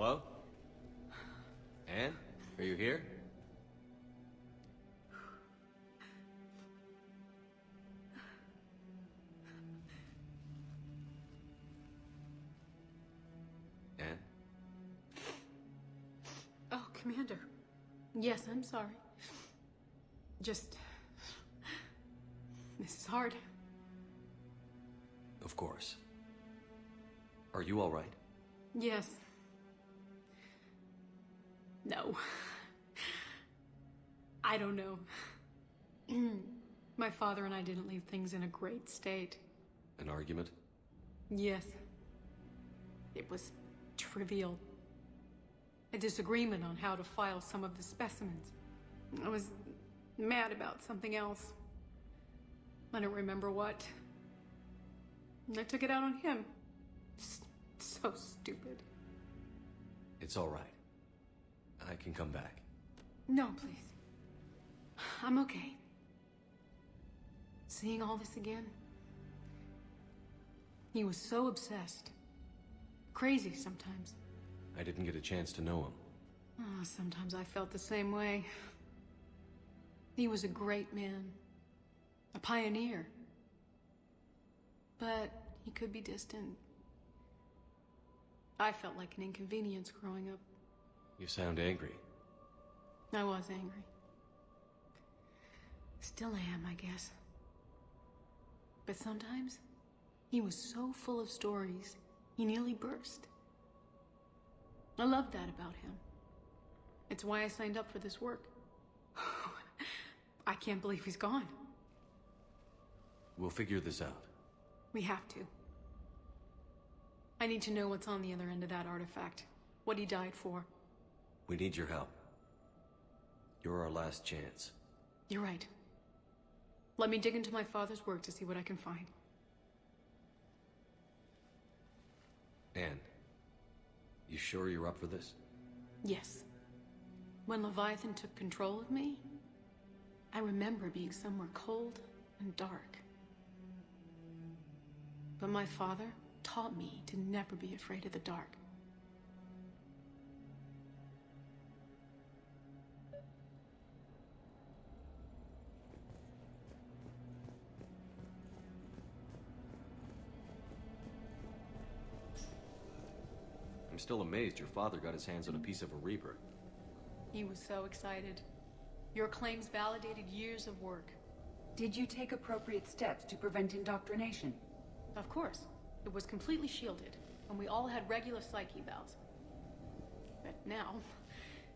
Hello? Anne? Are you here? Anne? Oh, Commander. Yes, I'm sorry. Just... This is hard. Of course. Are you all right? Yes. No. I don't know. My father and I didn't leave things in a great state. An argument? Yes. It was trivial. A disagreement on how to file some of the specimens. I was mad about something else. I don't remember what. And I took it out on him. So stupid. It's all right. I can come back. No, please. I'm okay. Seeing all this again. He was so obsessed. Crazy sometimes. I didn't get a chance to know him. Oh, sometimes I felt the same way. He was a great man. A pioneer. But he could be distant. I felt like an inconvenience growing up. You sound angry. I was angry. Still am, I guess. But sometimes, he was so full of stories, he nearly burst. I love that about him. It's why I signed up for this work. I can't believe he's gone. We'll figure this out. We have to. I need to know what's on the other end of that artifact. What he died for. We need your help. You're our last chance. You're right. Let me dig into my father's work to see what I can find. Anne, you sure you're up for this? Yes. When Leviathan took control of me, I remember being somewhere cold and dark. But my father taught me to never be afraid of the dark. I'm still amazed your father got his hands on a piece of a Reaper. He was so excited. Your claims validated years of work. Did you take appropriate steps to prevent indoctrination? Of course. It was completely shielded, and we all had regular psych evals. But now,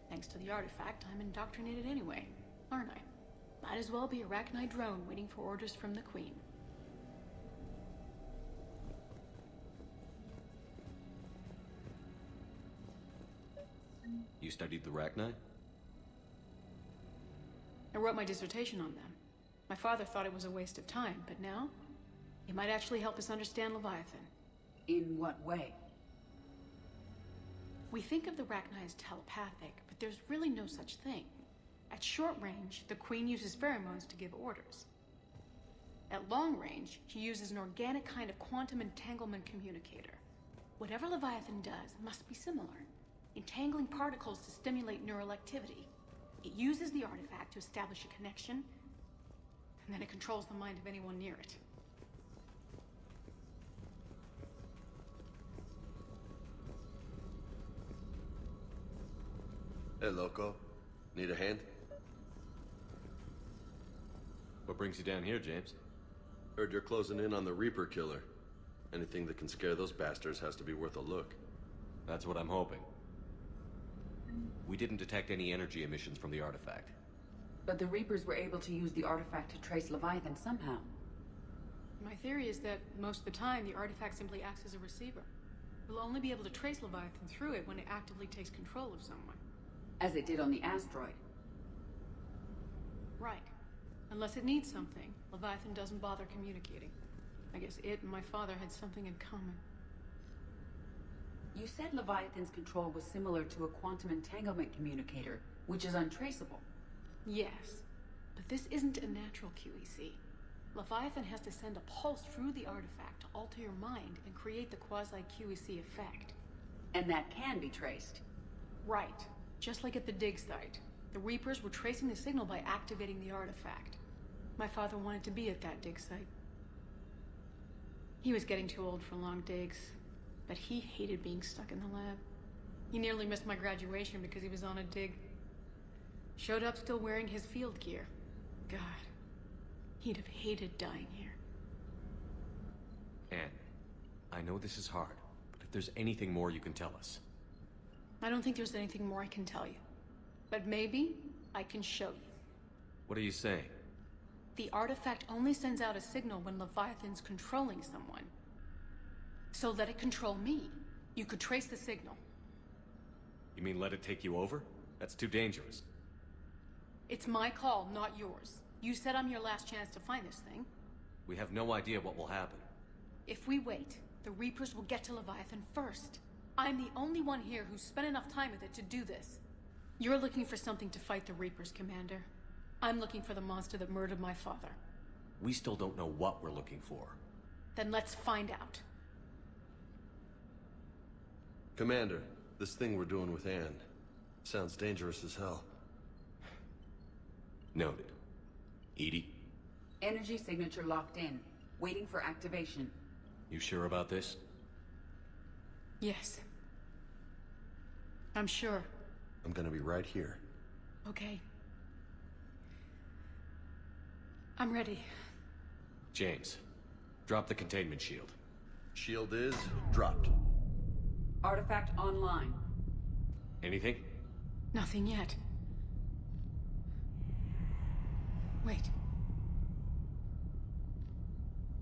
thanks to the artifact, I'm indoctrinated anyway, aren't I? Might as well be a Arachnite drone waiting for orders from the Queen. You studied the Arachnite? I wrote my dissertation on them. My father thought it was a waste of time, but now, it might actually help us understand Leviathan. In what way? We think of the Arachnite as telepathic, but there's really no such thing. At short range, the Queen uses pheromones to give orders. At long range, she uses an organic kind of quantum entanglement communicator. Whatever Leviathan does must be similar, entangling particles to stimulate neural activity. It uses the artifact to establish a connection, and then it controls the mind of anyone near it. Hey, Loco. Need a hand? What brings you down here, James? Heard you're closing in on the Reaper killer. Anything that can scare those bastards has to be worth a look. That's what I'm hoping. We didn't detect any energy emissions from the artifact. But the Reapers were able to use the artifact to trace Leviathan somehow. My theory is that most of the time, the artifact simply acts as a receiver. We'll only be able to trace Leviathan through it when it actively takes control of someone. As it did on the asteroid. Right. Unless it needs something, Leviathan doesn't bother communicating. I guess it and my father had something in common. You said Leviathan's control was similar to a quantum entanglement communicator, which is untraceable. Yes, but this isn't a natural QEC. Leviathan has to send a pulse through the artifact to alter your mind and create the quasi-QEC effect. And that can be traced. Right. Just like at the dig site. The Reapers were tracing the signal by activating the artifact. My father wanted to be at that dig site. He was getting too old for long digs, but he hated being stuck in the lab. He nearly missed my graduation because he was on a dig. Showed up still wearing his field gear. God, he'd have hated dying here. Anne, I know this is hard, but if there's anything more you can tell us. I don't think there's anything more I can tell you. But maybe I can show you. What are you saying? The artifact only sends out a signal when Leviathan's controlling someone. So let it control me. You could trace the signal. You mean let it take you over? That's too dangerous. It's my call, not yours. You said I'm your last chance to find this thing. We have no idea what will happen. If we wait, the Reapers will get to Leviathan first. I'm the only one here who's spent enough time with it to do this. You're looking for something to fight the Reapers, Commander. I'm looking for the monster that murdered my father. We still don't know what we're looking for. Then let's find out. Commander, this thing we're doing with Anne sounds dangerous as hell. Noted. Edie, Energy signature locked in. Waiting for activation. you sure about this? Yes. I'm sure. I'm gonna be right here. Okay. I'm ready. James, drop the containment shield. Shield is dropped. Artifact online. Anything? Nothing yet. Wait.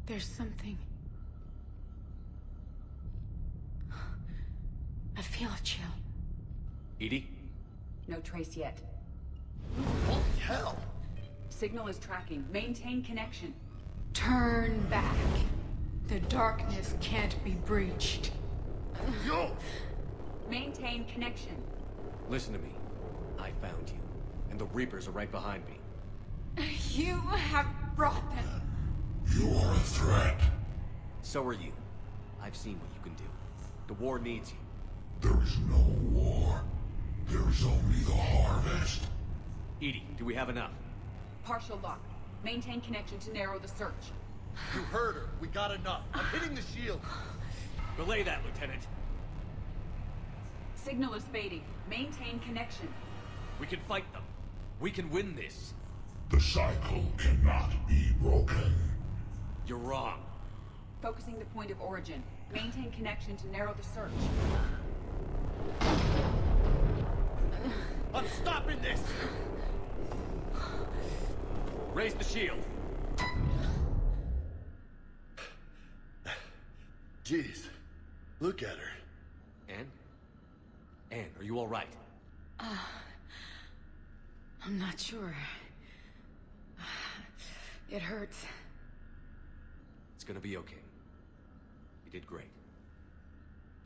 There's something. I feel a chill. Edie? No trace yet. Holy hell! Signal is tracking. Maintain connection. Turn back. The darkness can't be breached. Yo! Maintain connection. Listen to me. I found you, and the Reapers are right behind me. You have brought them. You are a threat. So are you. I've seen what you can do. The war needs you. There is no war. There is only the harvest. Edie, do we have enough? Partial lock. Maintain connection to narrow the search. You heard her. We got enough. I'm hitting the shield. Relay that, Lieutenant. Signal is fading. Maintain connection. We can fight them. We can win this. The cycle cannot be broken. You're wrong. Focusing the point of origin. Maintain connection to narrow the search. I'm stopping this! Raise the shield. Jeez. Look at her. Anne? Anne, are you all right? I'm not sure. It hurts. It's gonna be okay. You did great.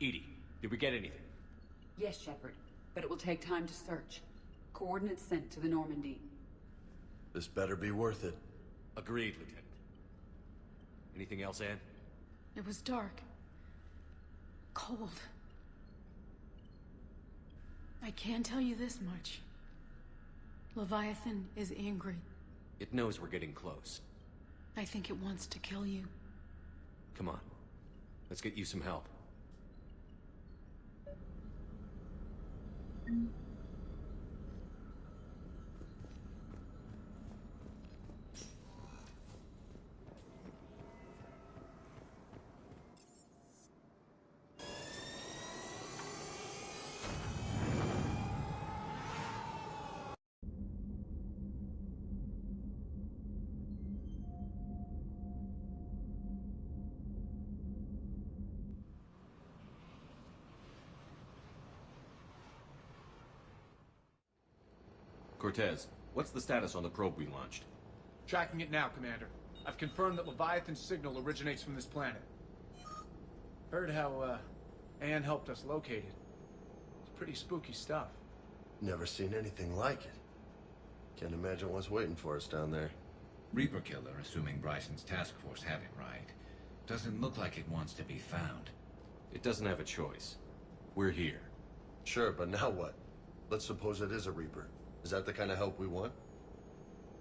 Edie, did we get anything? Yes, Shepard. But it will take time to search. Coordinates sent to the Normandy. This better be worth it. Agreed, Lieutenant. Anything else, Anne? It was dark. Cold. I can tell you this much. Leviathan is angry. It knows we're getting close. I think it wants to kill you. Come on. Let's get you some help. Cortez, what's the status on the probe we launched? Tracking it now, Commander. I've confirmed that Leviathan's signal originates from this planet. Heard how, Anne helped us locate it. It's pretty spooky stuff. Never seen anything like it. Can't imagine what's waiting for us down there. Reaper Killer, assuming Bryson's task force had it right. Doesn't look like it wants to be found. It doesn't have a choice. We're here. Sure, but now what? Let's suppose it is a Reaper. Is that the kind of help we want?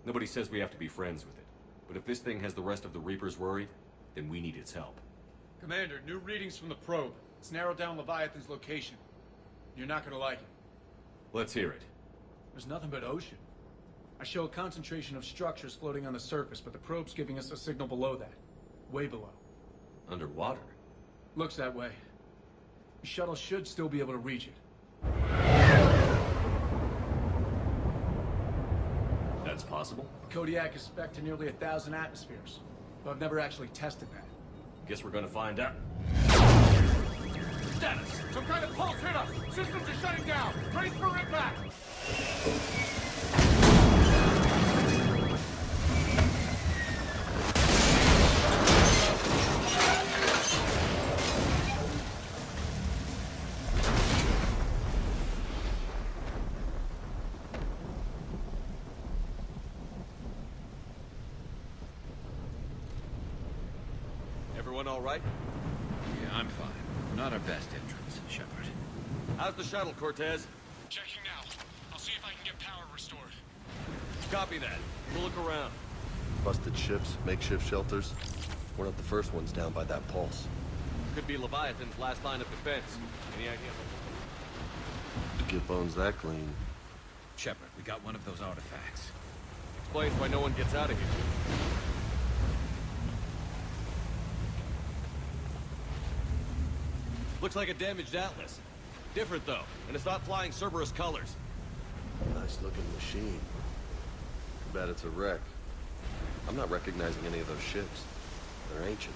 Nobody says we have to be friends with it. But if this thing has the rest of the Reapers worried, then we need its help. Commander, new readings from the probe. It's narrowed down Leviathan's location. You're not gonna like it. Let's hear it. There's nothing but ocean. I show a concentration of structures floating on the surface, but the probe's giving us a signal below that. Way below. Underwater? Looks that way. The shuttle should still be able to reach it. That's possible. Kodiak is spec'd to nearly 1,000 atmospheres, but I've never actually tested that. Guess we're gonna find out. Status! Some kind of pulse hit us! Systems are shutting down! Brace for impact! Everyone all right? Yeah, I'm fine. Not our best entrance, Shepard. How's the shuttle, Cortez? Checking now. I'll see if I can get power restored. Copy that. We'll look around. Busted ships, makeshift shelters. We're not the first ones down by that pulse. Could be Leviathan's last line of defense. Any idea? To get bones that clean. Shepard, we got one of those artifacts. Explains why no one gets out of here. Looks like a damaged Atlas. Different, though, and it's not flying Cerberus colors. Nice-looking machine. Too bad it's a wreck. I'm not recognizing any of those ships. They're ancient.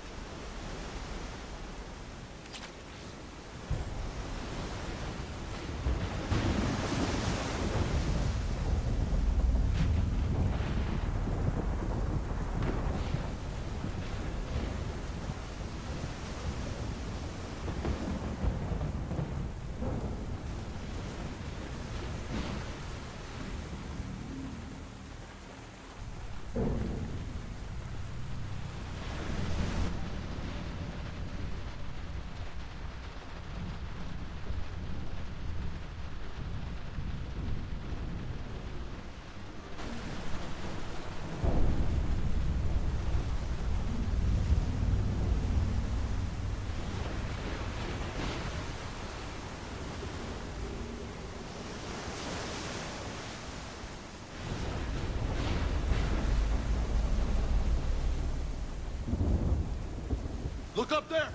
Look up there!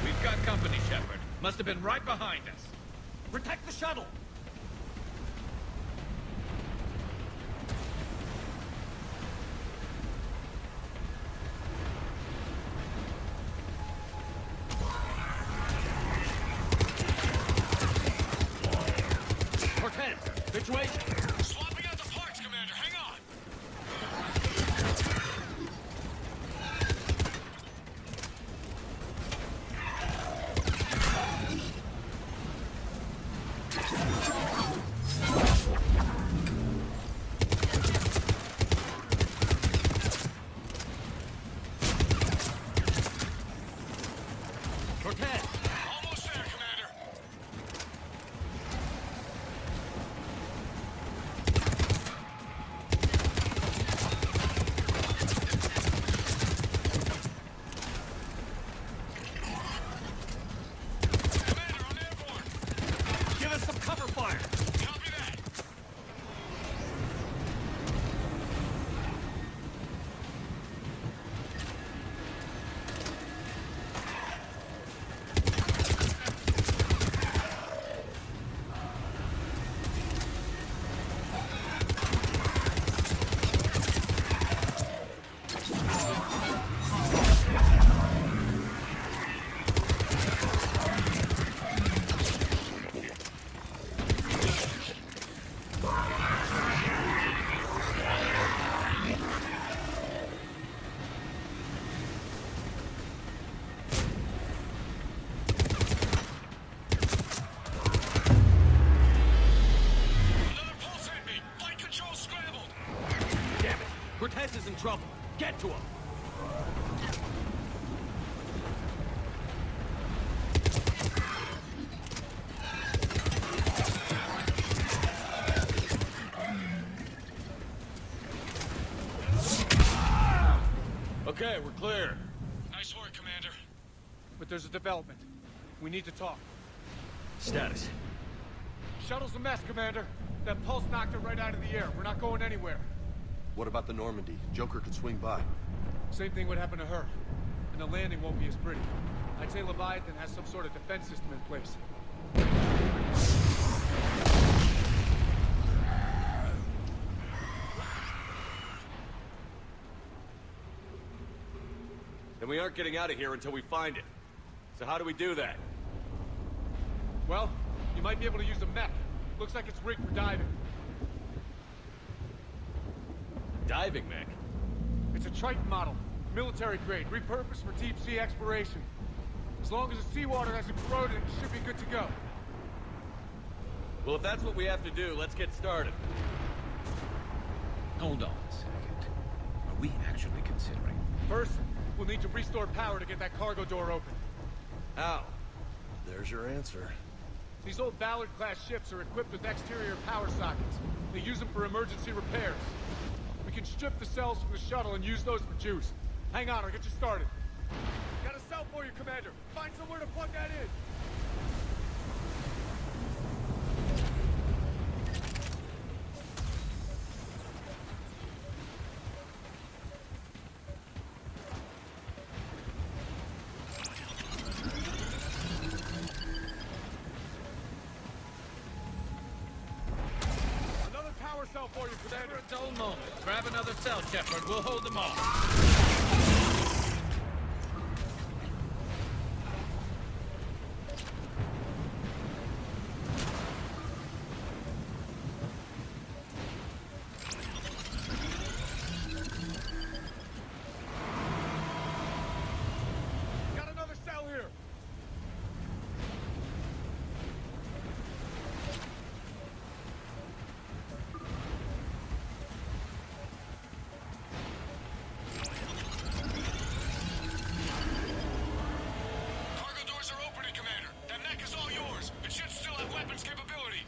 We've got company, Shepard. Must have been right behind us. Protect the shuttle! Cortez, situation! Swapping out the parts, Commander. Hang on! Cortez! Almost there, Commander. Commander, I'm airborne. Give us some cover fire! Copy that. we're clear. Nice work, Commander. But there's a development. We need to talk. Status. Shuttle's a mess, Commander. That pulse knocked it right out of the air. We're not going anywhere. What about the Normandy? Joker could swing by. Same thing would happen to her. And the landing won't be as pretty. I'd say Leviathan has some sort of defense system in place. And we aren't getting out of here until we find it. So how do we do that? Well, you might be able to use a mech. Looks like it's rigged for diving. Diving mech? It's a Triton model. Military grade, repurposed for deep sea exploration. As long as the seawater hasn't corroded, it should be good to go. Well, if that's what we have to do, let's get started. Hold on a second. Are we actually considering? First, we'll need to restore power to get that cargo door open. How? There's your answer. These old Ballard-class ships are equipped with exterior power sockets. They use them for emergency repairs. We can strip the cells from the shuttle and use those for juice. Hang on, I'll get you started. Got a cell for you, Commander. Find somewhere to plug that in. Another power cell for you, Commander. A dull moment. Grab another cell, Shepard. We'll hold them off. Got another cell here. Cargo doors are opening, Commander. That mech is all yours. It should still have weapons capability.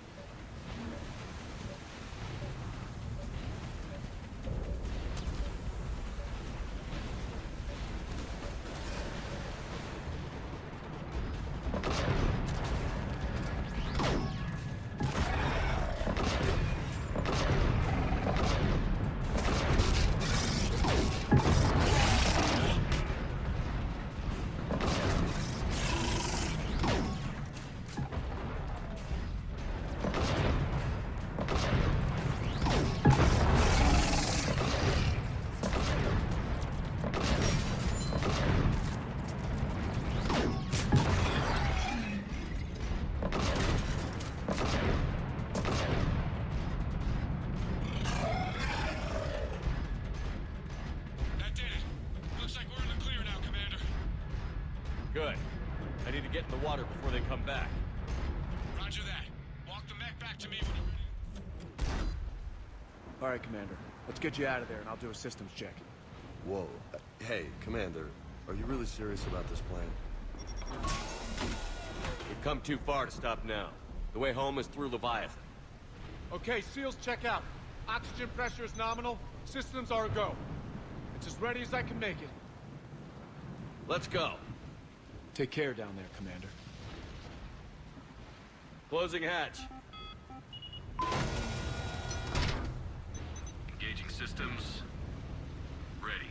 That did it. Looks like we're in the clear now, Commander. Good. I need to get in the water before they come back. Roger that. Walk the mech back to me when you're ready. All right, Commander. Let's get you out of there, and I'll do a systems check. Whoa. Hey, Commander. Are you really serious about this plan? We've come too far to stop now. The way home is through Leviathan. Okay, SEALs check out. Oxygen pressure is nominal. Systems are a go. It's as ready as I can make it. Let's go. Take care down there, Commander. Closing hatch. Engaging systems. Ready.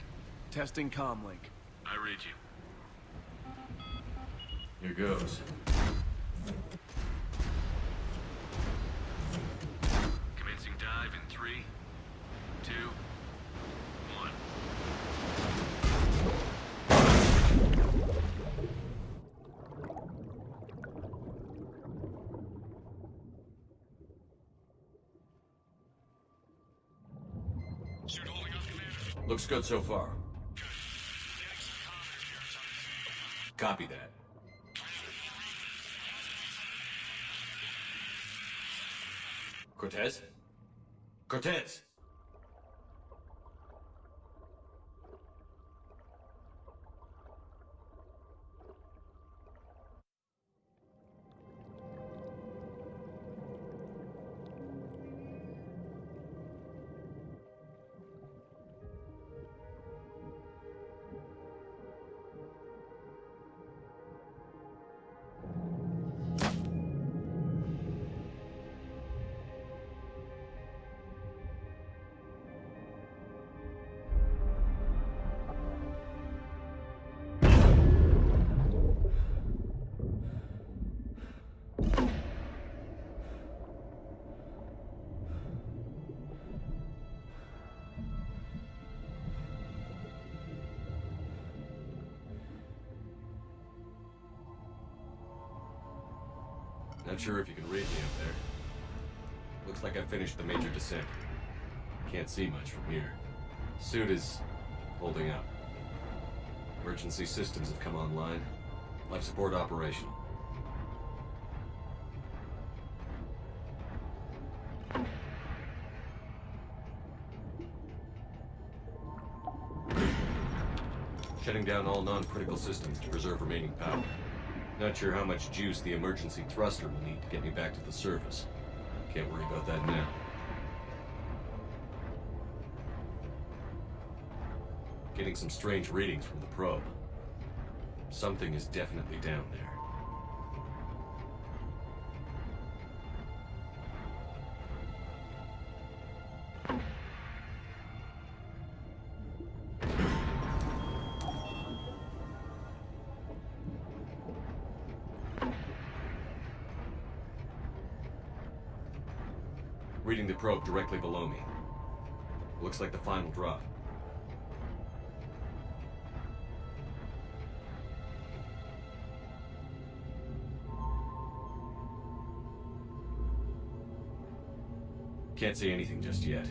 Testing comlink. I read you. Here goes. Commencing dive in 3, 2, 1. Suit holding up, Commander. Looks good so far. Good. Getting some comms here. Copy that. Cortez? Cortez! Not sure if you can read me up there. Looks like I finished the major descent. Can't see much from here. Suit is holding up. Emergency systems have come online. Life support operational. Shutting down all non-critical systems to preserve remaining power. Not sure how much juice the emergency thruster will need to get me back to the surface. Can't worry about that now. Getting some strange readings from the probe. Something is definitely down there. Reading the probe directly below me. Looks like the final drop. Can't see anything just yet.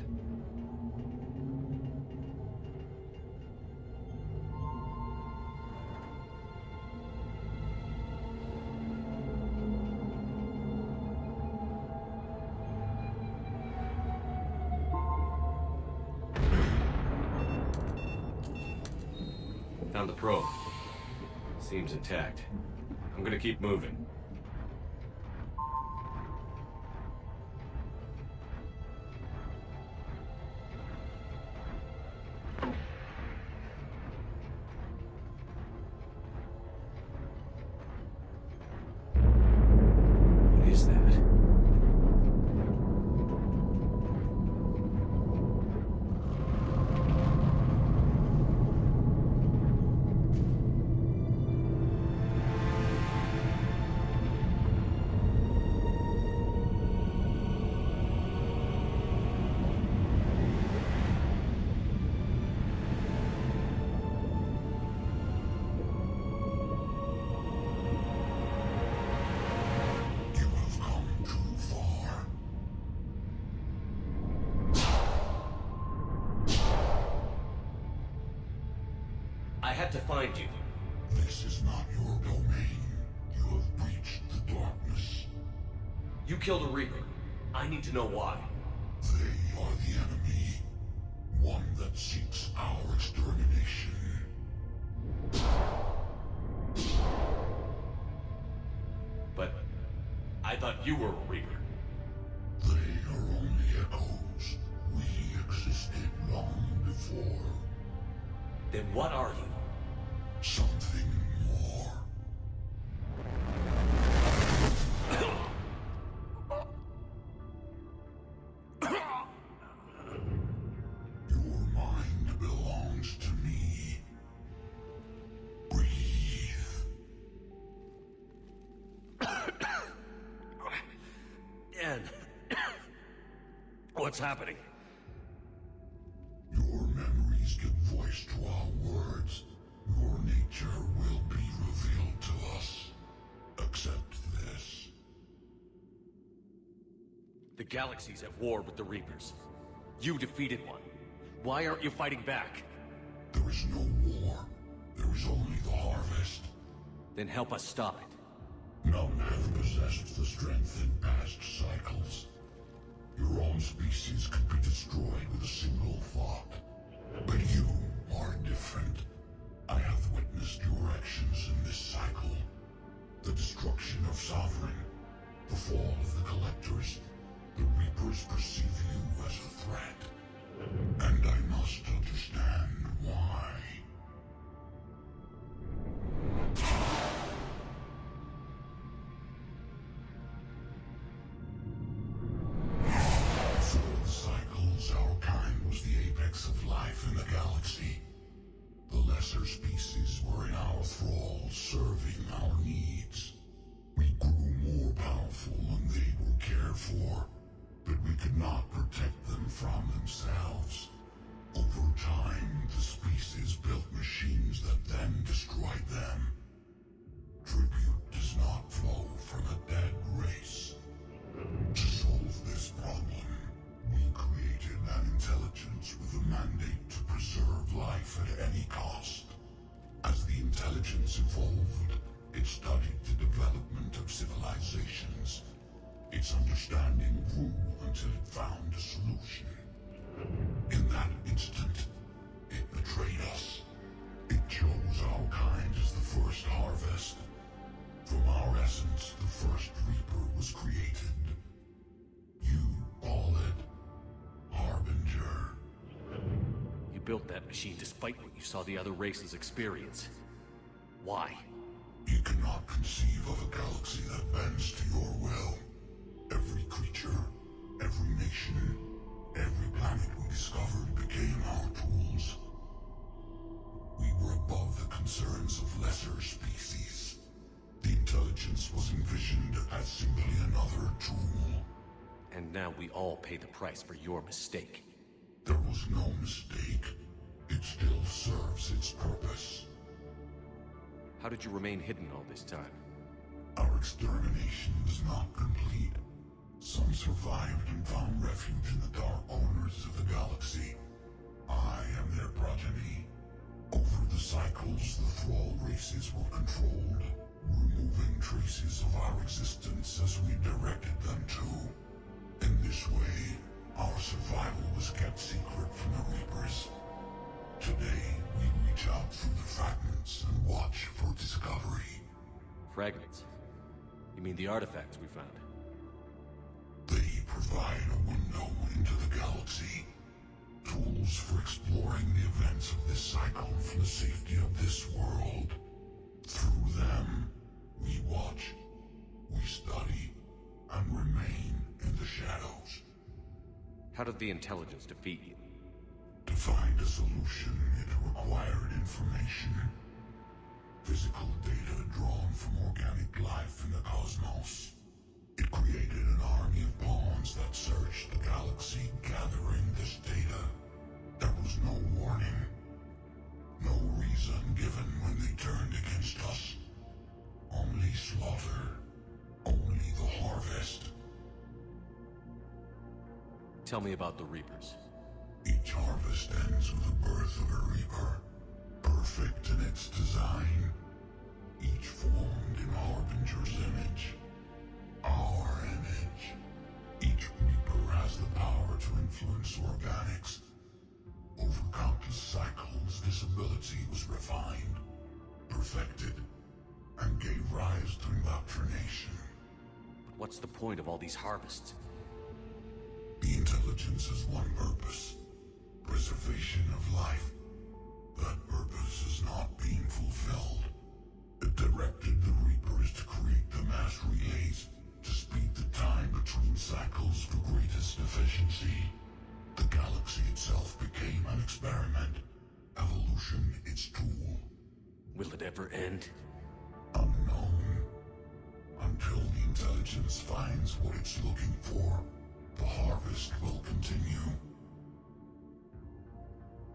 Found the probe. Seems intact. I'm gonna keep moving. What is that? You have come too far. I had to find you. This is not your domain. You have breached the darkness. You killed a Reaper. I need to know why. They are the enemy. One that seeks our extermination. But I thought you were a Reaper. They are only echoes. We existed long before. Then what are you? Something more. Your mind belongs to me. Breathe. Dan. What's happening? Your memories give voice to our words. Your nature will be revealed to us. Accept this. The galaxy's at war with the Reapers. You defeated one. Why aren't you fighting back? There is no war. There is only the harvest. Then help us stop it. None have possessed the strength in past cycles. Your own species could be destroyed with a single thought. But you are different. I have witnessed your actions in this cycle. The destruction of Sovereign, the fall of the Collectors. The Reapers perceive you as a threat. And I must understand why. Before the cycles, our kind was the apex of life in the galaxy. The lesser species were in our thrall, serving our needs. We grew more powerful and they were cared for, but we could not protect them from themselves. Over time, the species built has evolved. It studied the development of civilizations. Its understanding grew until it found a solution. In that instant, it betrayed us. It chose our kind as the first harvest. From our essence, the first Reaper was created. You call it Harbinger. You built that machine despite what you saw the other races experience. Why? You cannot conceive of a galaxy that bends to your will. Every creature, every nation, every planet we discovered became our tools. We were above the concerns of lesser species. The intelligence was envisioned as simply another tool. And now we all pay the price for your mistake. There was no mistake. It still serves its purpose. How did you remain hidden all this time? Our extermination was not complete. Some survived and found refuge in the dark corners of the galaxy. I am their progeny. Over the cycles, the Thrall races were controlled, removing traces of our existence as we directed them to. In this way, our survival was kept secret from the Reapers. Today, we reach out through the fragments and watch for discovery. Fragments? You mean the artifacts we found? They provide a window into the galaxy. Tools for exploring the events of this cycle from the safety of this world. Through them, we watch, we study, and remain in the shadows. How did the intelligence defeat you? To find a solution, it required information. Physical data drawn from organic life in the cosmos. It created an army of pawns that searched the galaxy, gathering this data. There was no warning. No reason given when they turned against us. Only slaughter. Only the harvest. Tell me about the Reapers. Each harvest ends with the birth of a Reaper. Perfect in its design. Each formed in Harbinger's image. Our image. Each Reaper has the power to influence organics. Over countless cycles, this ability was refined, perfected, and gave rise to indoctrination. But what's the point of all these harvests? The intelligence has one purpose. Preservation of life. That purpose is not being fulfilled. It directed the Reapers to create the mass relays to speed the time between cycles for greatest efficiency. The galaxy itself became an experiment. Evolution its tool. Will it ever end? Unknown. Until the intelligence finds what it's looking for, the harvest will continue.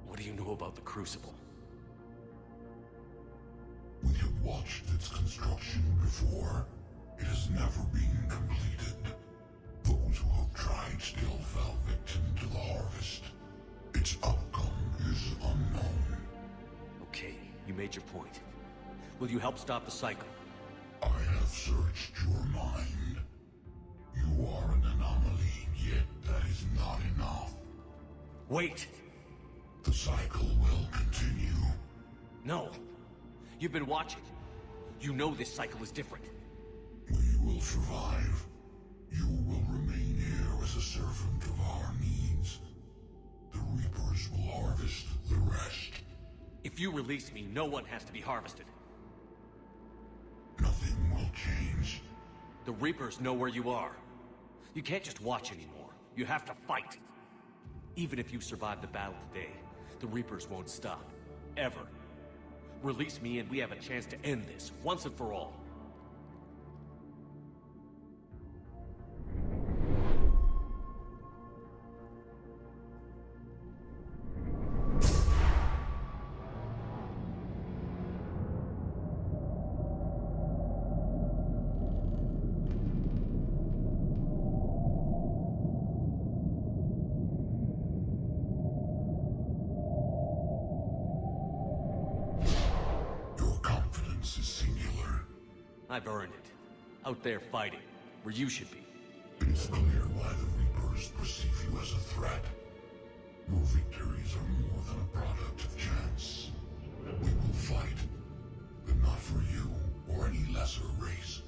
What do you know about the Crucible? We have watched its construction before. It has never been completed. Those who have tried still fell victim to the harvest. Its outcome is unknown. Okay, you made your point. Will you help stop the cycle? I have searched your mind. You are an anomaly, yet that is not enough. Wait! The cycle will continue. No! You've been watching. You know this cycle is different. We will survive. You will remain here as a servant of our needs. The Reapers will harvest the rest. If you release me, no one has to be harvested. Nothing will change. The Reapers know where you are. You can't just watch anymore. You have to fight. Even if you survive the battle today, the Reapers won't stop. Ever. Release me and we have a chance to end this, once and for all. I've earned it. Out there fighting, where you should be. It's clear why the Reapers perceive you as a threat. Your victories are more than a product of chance. We will fight, but not for you or any lesser race.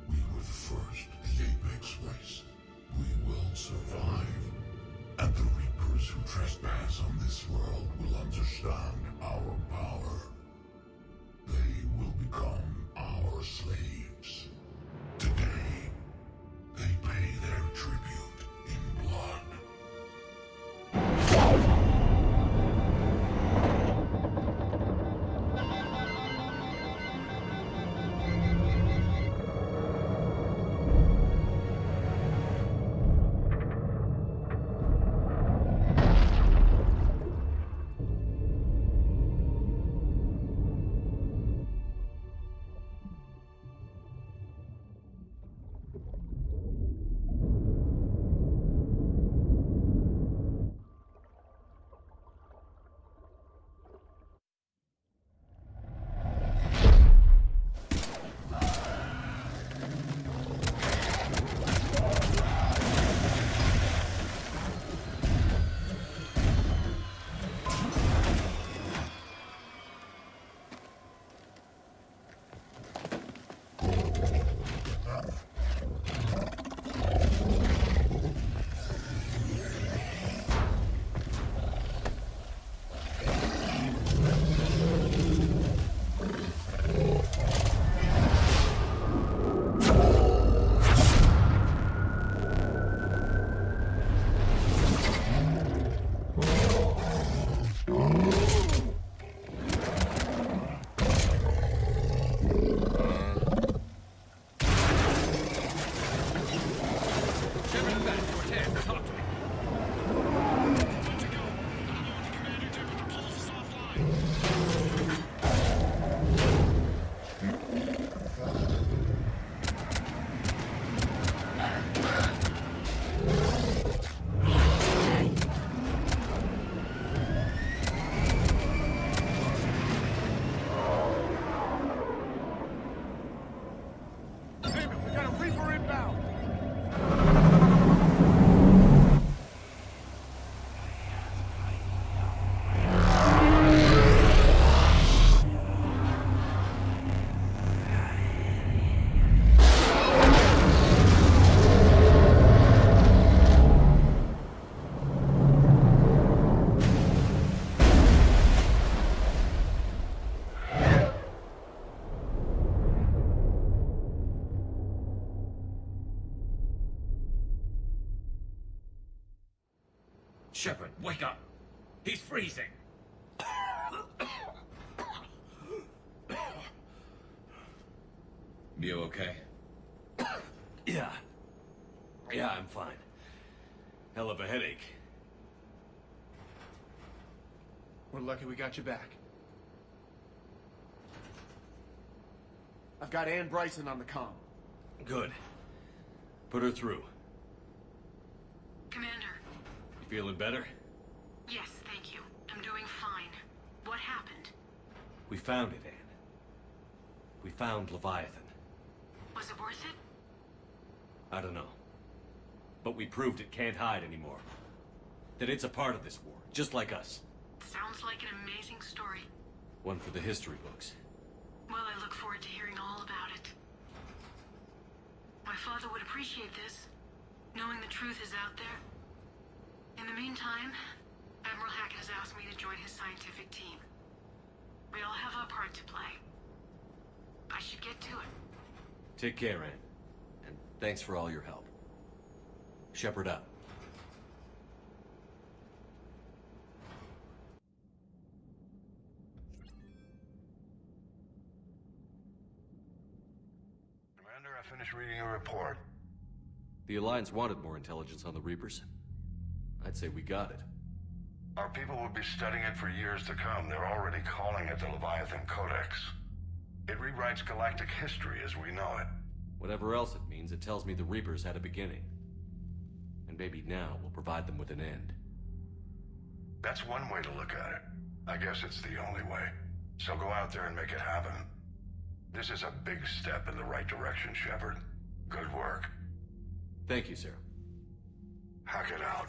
We were the first, the Apex race. We will survive. And the Reapers who trespass on this world will understand our power. They will become our slaves. Today, they pay their tribute in blood. Shepard, wake up! He's freezing! You okay? Yeah. Yeah, I'm fine. Hell of a headache. We're lucky we got you back. I've got Ann Bryson on the comm. Good. Put her through. Commander. You feeling better? Yes, thank you. I'm doing fine. What happened? We found it, Anne. We found Leviathan. Was it worth it? I don't know. But we proved it can't hide anymore. That it's a part of this war, just like us. Sounds like an amazing story. One for the history books. Well, I look forward to hearing all about it. My father would appreciate this, knowing the truth is out there. In the meantime, Admiral Hack has asked me to join his scientific team. We all have our part to play. I should get to it. Take care, Anne. And thanks for all your help. Shepard out. Commander, I finished reading your report. The Alliance wanted more intelligence on the Reapers. I'd say we got it. Our people will be studying it for years to come. They're already calling it the Leviathan Codex. It rewrites galactic history as we know it. Whatever else it means, it tells me the Reapers had a beginning. And maybe now we'll provide them with an end. That's one way to look at it. I guess it's the only way. So go out there and make it happen. This is a big step in the right direction, Shepard. Good work. Thank you, sir. Hack it out.